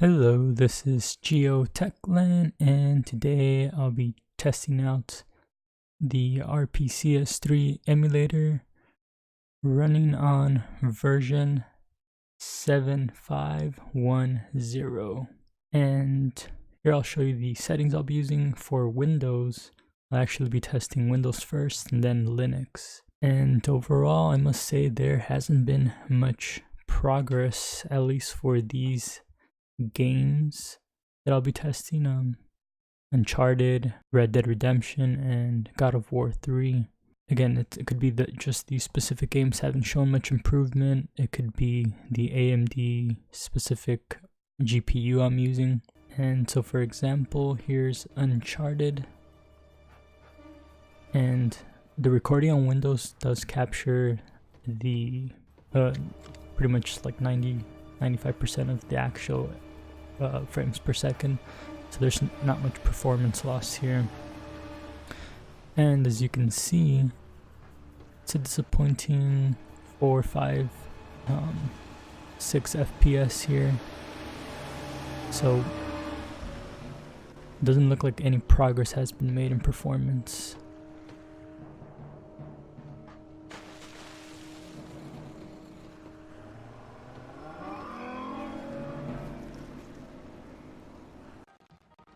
Hello, this is GeoTechland, and today I'll be testing out the RPCS3 emulator running on version 7510. And here I'll show you the settings I'll be using for Windows. I'll actually be testing Windows first and then Linux. And overall, I must say there hasn't been much progress, at least for these games that I'll be testing. Uncharted, Red Dead Redemption, and God of War 3. Again, it could be that just these specific games haven't shown much improvement. It could be the AMD specific GPU I'm using. And so for example, here's Uncharted. And the recording on Windows does capture the pretty much like 95% of the actual frames per second, so there's not much performance loss here. And as you can see, it's a disappointing 4, 5, 6 FPS here, so it doesn't look like any progress has been made in performance.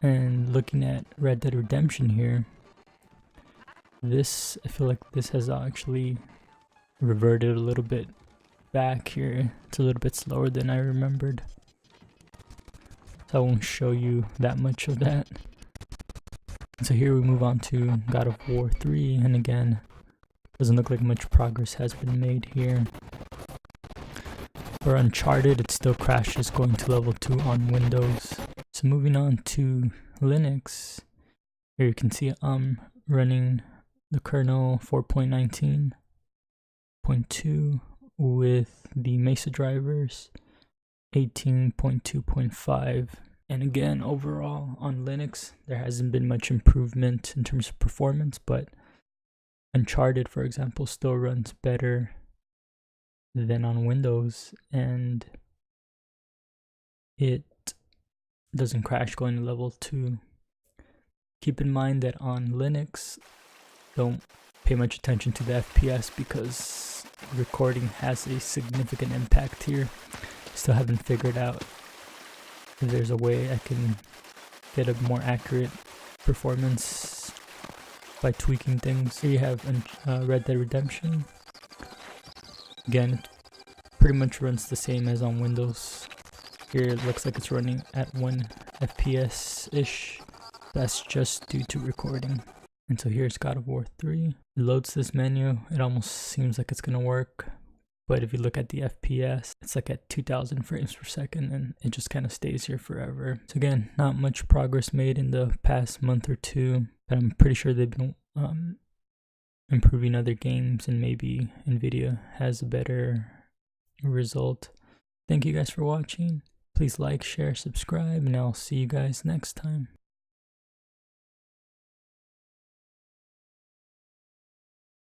And looking at Red Dead Redemption here, I feel like this has actually reverted a little bit back here. It's a little bit slower than I remembered, so I won't show you that much of that. And so here we move on to God of War 3, and again, doesn't look like much progress has been made here. For Uncharted, it still crashes going to level 2 on Windows. So moving on to Linux, here you can see I'm running the kernel 4.19.2 with the Mesa drivers 18.2.5. And again, overall on Linux, there hasn't been much improvement in terms of performance, but Uncharted, for example, still runs better than on Windows, and it doesn't crash going to level 2. Keep in mind that on Linux, don't pay much attention to the FPS because recording has a significant impact here. Still haven't figured out if there's a way I can get a more accurate performance by tweaking things. Here you have Red Dead Redemption. Again, it pretty much runs the same as on Windows. Here it looks like it's running at 1 FPS-ish. That's just due to recording. And so here's God of War 3. It loads this menu. It almost seems like it's gonna work, but if you look at the FPS, it's like at 2000 frames per second, and it just kind of stays here forever. So again, not much progress made in the past month or two, but I'm pretty sure they've been improving other games, and maybe Nvidia has a better result. Thank you guys for watching. Please like, share, subscribe, and I'll see you guys next time.